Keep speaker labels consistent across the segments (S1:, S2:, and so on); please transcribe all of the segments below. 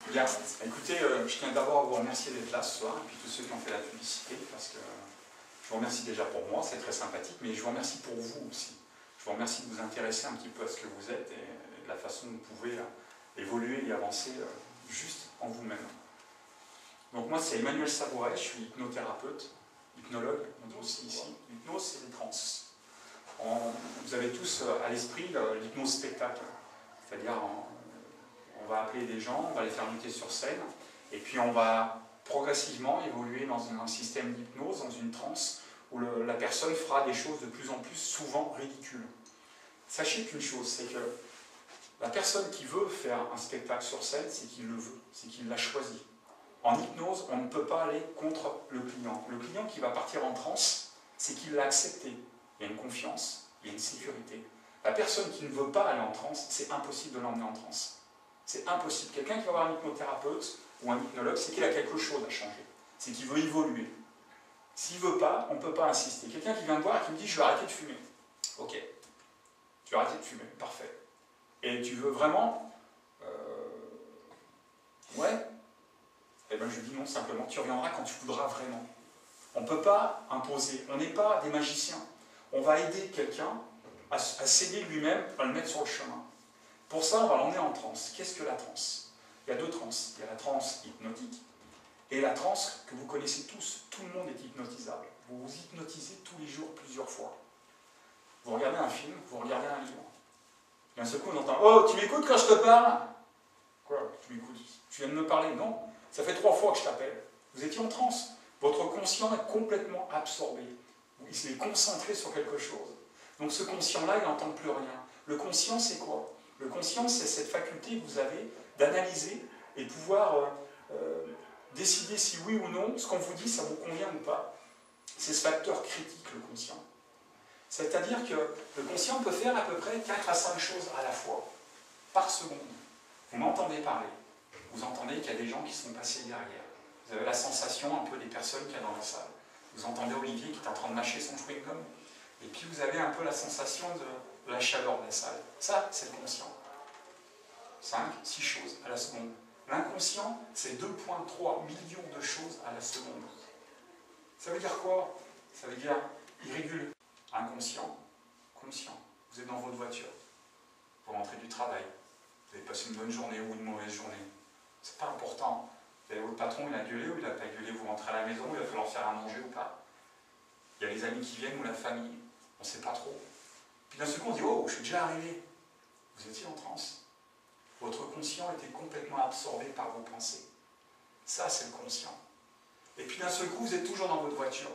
S1: Bien, écoutez, je tiens d'abord à vous remercier d'être là ce soir, et puis tous ceux qui ont fait la publicité, parce que je vous remercie déjà pour moi, c'est très sympathique, mais je vous remercie pour vous aussi. Je vous remercie de vous intéresser un petit peu à ce que vous êtes et de la façon dont vous pouvez évoluer et avancer juste en vous-même. Donc moi, c'est Emmanuel Savouret, je suis hypnothérapeute, hypnologue, on dit aussi ici. L'hypnose, c'est les trans. Vous avez tous à l'esprit l'hypnose spectacle, c'est-à-dire on va appeler des gens, on va les faire monter sur scène, et puis on va progressivement évoluer dans un système d'hypnose, dans une transe, où la personne fera des choses de plus en plus souvent ridicules. Sachez qu'une chose, c'est que la personne qui veut faire un spectacle sur scène, c'est qu'il le veut, c'est qu'il l'a choisi. En hypnose, on ne peut pas aller contre le client. Le client qui va partir en transe, c'est qu'il l'a accepté. Il y a une confiance, il y a une sécurité. La personne qui ne veut pas aller en transe, c'est impossible de l'emmener en transe. C'est impossible. Quelqu'un qui va voir un hypnothérapeute ou un hypnologue, c'est qu'il a quelque chose à changer. C'est qu'il veut évoluer. S'il ne veut pas, on ne peut pas insister. Quelqu'un qui vient me voir et qui me dit « je vais arrêter de fumer ». Ok. Tu vas arrêter de fumer, parfait. Et tu veux vraiment ouais. Eh bien je lui dis non, simplement, tu reviendras quand tu voudras vraiment. On ne peut pas imposer, on n'est pas des magiciens. On va aider quelqu'un à s'aider lui-même, à le mettre sur le chemin. Pour ça, on va l'emmener en transe. Qu'est-ce que la transe? Il y a deux transes. Il y a la transe hypnotique et la transe que vous connaissez tous. Tout le monde est hypnotisable. Vous vous hypnotisez tous les jours, plusieurs fois. Vous regardez un film, vous regardez un livre. D'un seul coup, on entend « Oh, tu m'écoutes quand je te parle ?» Quoi? Tu m'écoutes? Tu viens de me parler? Non. Ça fait 3 fois que je t'appelle. Vous étiez en transe. Votre conscient est complètement absorbé. Il s'est concentré sur quelque chose. Donc ce conscient-là, il n'entend plus rien. Le conscient, c'est quoi? Le conscient, c'est cette faculté que vous avez d'analyser et pouvoir décider si oui ou non, ce qu'on vous dit, ça vous convient ou pas. C'est ce facteur critique, le conscient. C'est-à-dire que le conscient peut faire à peu près 4 à 5 choses à la fois, par seconde. Vous m'entendez parler. Vous entendez qu'il y a des gens qui sont passés derrière. Vous avez la sensation un peu des personnes qu'il y a dans la salle. Vous entendez Olivier qui est en train de mâcher son chewing-gum. Et puis vous avez un peu la sensation de la chaleur de la salle. Ça, c'est le conscient. 5, 6 choses à la seconde. L'inconscient, c'est 2,3 millions de choses à la seconde. Ça veut dire quoi? Ça veut dire, il régule. Inconscient, conscient. Vous êtes dans votre voiture. Vous rentrez du travail. Vous avez passé une bonne journée ou une mauvaise journée. C'est pas important. Votre patron, il a gueulé ou il n'a pas gueulé? Vous rentrez à la maison, il va falloir faire à manger ou pas? Il y a les amis qui viennent ou la famille. On ne sait pas trop. Puis d'un seul coup, on dit « Oh, je suis déjà arrivé ». Vous étiez en transe. Votre conscient était complètement absorbé par vos pensées. Ça, c'est le conscient. Et puis d'un seul coup, vous êtes toujours dans votre voiture.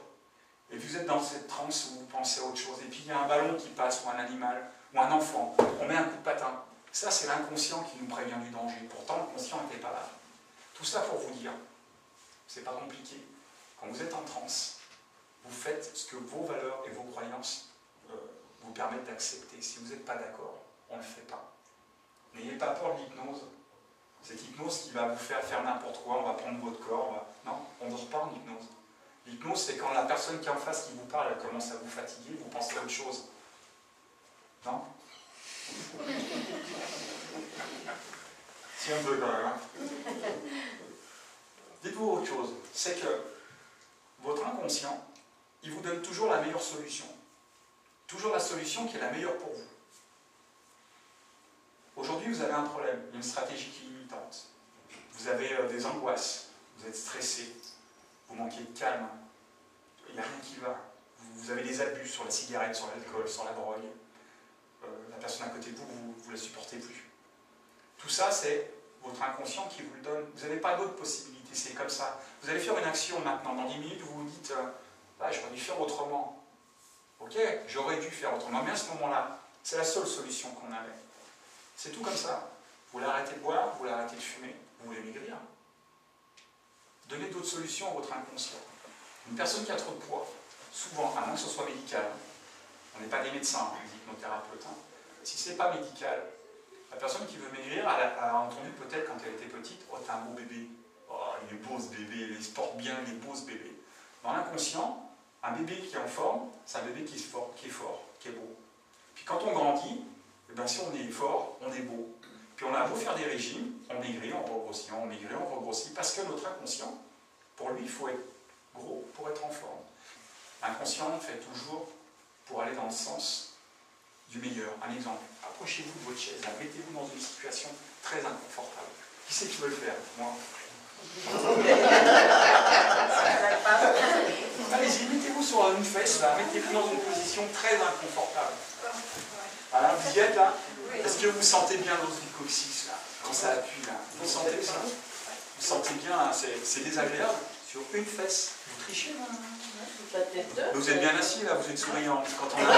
S1: Et vous êtes dans cette transe où vous pensez à autre chose. Et puis il y a un ballon qui passe, ou un animal, ou un enfant. On met un coup de patin. Ça, c'est l'inconscient qui nous prévient du danger. Pourtant, le conscient n'était pas là. Tout ça pour vous dire, c'est pas compliqué. Quand vous êtes en transe, vous faites ce que vos valeurs et vos croyances vous permettent d'accepter. Si vous n'êtes pas d'accord, on ne le fait pas. N'ayez pas peur de l'hypnose. Cette hypnose qui va vous faire n'importe quoi, on va prendre votre corps. Non, on ne dort pas en hypnose. L'hypnose, c'est quand la personne qui est en face qui vous parle, elle commence à vous fatiguer, vous pensez à autre chose. Non? Si on veut quand même. Hein. Dites-vous autre chose, c'est que votre inconscient, il vous donne toujours la meilleure solution. Toujours la solution qui est la meilleure pour vous. Aujourd'hui, vous avez un problème, une stratégie qui est limitante. Vous avez des angoisses, vous êtes stressé, vous manquez de calme, il n'y a rien qui va. Vous avez des abus sur la cigarette, sur l'alcool, sur la drogue. La personne à côté de vous, vous ne la supportez plus. Tout ça, c'est votre inconscient qui vous le donne. Vous n'avez pas d'autre possibilité, c'est comme ça. Vous allez faire une action maintenant, dans 10 minutes, vous vous dites ah, j'aurais dû faire autrement. Ok, j'aurais dû faire autrement, mais à ce moment-là, c'est la seule solution qu'on avait. C'est tout comme ça. Vous voulez arrêter de boire, vous voulez arrêter de fumer, vous voulez maigrir. Donnez d'autres solutions à votre inconscient. Une personne qui a trop de poids, souvent, à moins que ce soit médical, on n'est pas des médecins, des hypnothérapeutes, hein. Si ce n'est pas médical, la personne qui veut maigrir, elle a entendu peut-être quand elle était petite, oh t'as un beau bébé, oh il est beau ce bébé, il se porte bien, il est beau ce bébé. Dans l'inconscient, un bébé qui est en forme, c'est un bébé qui est fort, qui est beau. Puis quand on grandit, eh bien, si on est fort, on est beau. Puis on a beau faire des régimes, on maigrit, on regrossit, on maigrit, on regrossit, parce que notre inconscient, pour lui, il faut être gros pour être en forme. L'inconscient fait toujours pour aller dans le sens du meilleur. Un exemple, approchez-vous de votre chaise, mettez-vous dans une situation très inconfortable. Qui c'est qui veut le faire? Moi. Allez-y, mettez-vous sur une fesse, là, mettez-vous dans une position très inconfortable. Voilà, vous y êtes là? Est-ce que vous sentez bien l'os du coccyx, là, quand ça appuie, là? Vous sentez ça? Vous sentez bien, c'est désagréable? Sur une fesse, vous trichez, là? Vous êtes bien assis, là, vous êtes souriant. Quand on a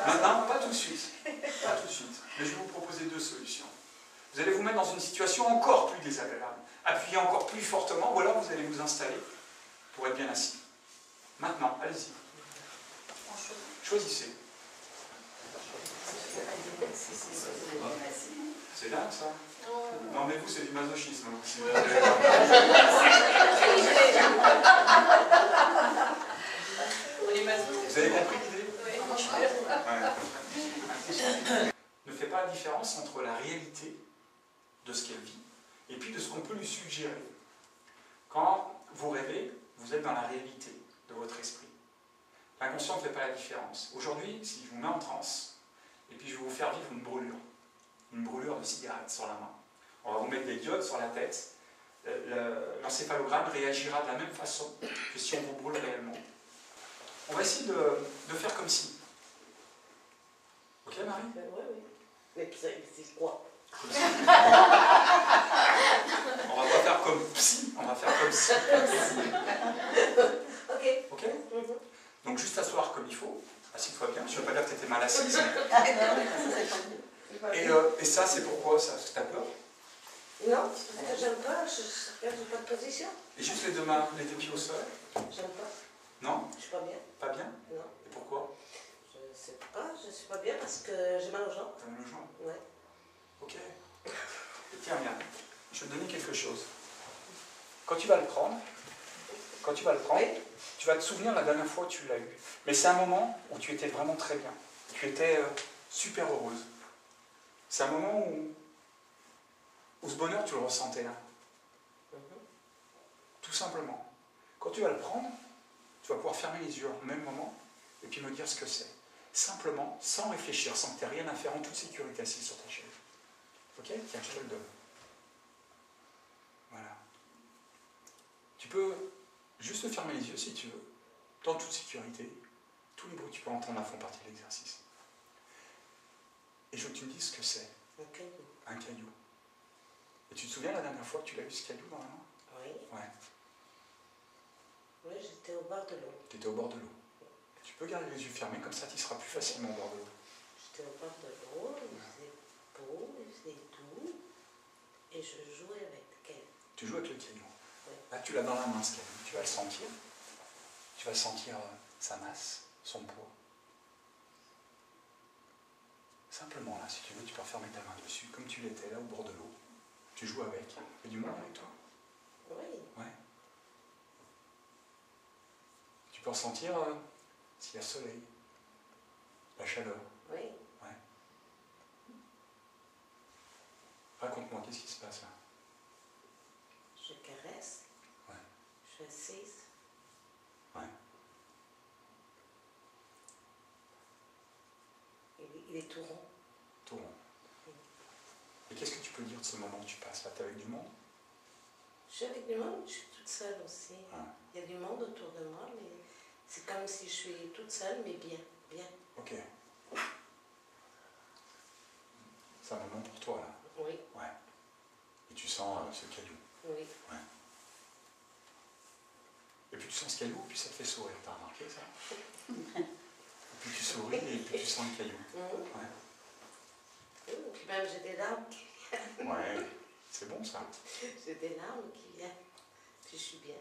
S1: Maintenant, pas tout de suite. Pas tout de suite. Mais je vais vous proposer deux solutions. Vous allez vous mettre dans une situation encore plus désagréable. Appuyez encore plus fortement, ou alors vous allez vous installer pour être bien assis. Maintenant, allez-y. Choisissez. C'est dingue, ça? Non, mais vous, c'est du masochisme. Vous avez compris l'idée? Ouais. Ne fait pas la différence entre la réalité de ce qu'elle vit et puis de ce qu'on peut lui suggérer. Quand vous rêvez, vous êtes dans la réalité de votre esprit. L'inconscient ne fait pas la différence. Aujourd'hui, si je vous mets en transe, et puis je vais vous faire vivre une brûlure de cigarette sur la main. On va vous mettre des diodes sur la tête. L'encéphalogramme réagira de la même façon que si on vous brûle réellement. On va essayer de faire comme si. Ok, Marie?
S2: Oui, oui. Mais c'est quoi?
S1: Comme si. On va pas faire comme psy, on va faire comme si.
S2: Ok.
S1: Ok? Donc juste t'asseoir comme il faut. Assieds-toi bien. Je ne veux pas dire que tu étais mal assise. Et ça, c'est pourquoi ça? Parce que tu as peur?
S2: Non, j'aime pas. Je n'ai pas de position.
S1: Et juste les deux mains, les deux pieds au sol?
S2: J'aime pas.
S1: Non?
S2: Je suis pas bien.
S1: Pas bien?
S2: Non.
S1: Et pourquoi?
S2: Je sais pas. Je suis pas bien parce que j'ai mal aux jambes.
S1: T'as mal aux jambes?
S2: Ouais.
S1: Ok. Et tiens, bien. Je vais te donner quelque chose. Quand tu vas le prendre,
S2: Oui.
S1: tu vas te souvenir la dernière fois où tu l'as eu. Mais c'est un moment où tu étais vraiment très bien. Tu étais super heureuse. C'est un moment où ce bonheur, tu le ressentais là. Tout simplement. Quand tu vas le prendre, tu vas pouvoir fermer les yeux au même moment et puis me dire ce que c'est. Simplement, sans réfléchir, sans que tu aies rien à faire, en toute sécurité assis sur ta chaise. Ok? Tiens, je te le donne. Voilà. Tu peux juste fermer les yeux si tu veux, dans toute sécurité. Tous les bruits que tu peux entendre font partie de l'exercice. Et je veux que tu me dises ce que c'est.
S2: Un caillou.
S1: Un caillou. Et tu te souviens la dernière fois que tu l'as eu ce caillou dans la main?
S2: Oui.
S1: Ouais.
S2: Oui, j'étais au bord de l'eau.
S1: Tu étais au bord de l'eau. Tu peux garder les yeux fermés, comme ça tu seras plus facilement au bord de l'eau.
S2: J'étais au bord de l'eau, il faisait beau, il faisait doux, et je jouais avec le caillou.
S1: Tu joues avec le caillou.
S2: Oui.
S1: Là, tu l'as dans la main, ce caillou. Tu vas le sentir. Tu vas sentir sa masse, son poids. Simplement, là, si tu veux, tu peux refermer ta main dessus, comme tu l'étais là, au bord de l'eau. Tu joues avec. Il y a du monde avec toi?
S2: Oui.
S1: Ouais. Tu peux ressentir s'il y a le soleil, la chaleur.
S2: Oui.
S1: Ouais. Raconte-moi, qu'est-ce qui se passe là?
S2: Je caresse.
S1: Ouais.
S2: Je suis assise.
S1: Ouais.
S2: Il est tout rond.
S1: Tout rond. Et qu'est-ce que tu peux dire de ce moment que tu passes là? T'es avec du monde?
S2: Je suis avec du monde, je suis toute seule aussi.
S1: Ouais.
S2: Il y a du monde autour de moi, mais c'est comme si je suis toute seule, mais bien. Bien.
S1: Ok. C'est un moment pour toi là?
S2: Oui.
S1: Ouais. Et tu sens ce caillou?
S2: Oui.
S1: Ouais. Et puis tu sens ce caillou, puis ça te fait sourire, t'as remarqué ça? Et puis tu souris, et puis tu sens le caillou. Ouais.
S2: Et puis même j'ai des larmes.
S1: Ouais, c'est bon ça.
S2: J'ai des larmes qui viennent. Puis je suis bien.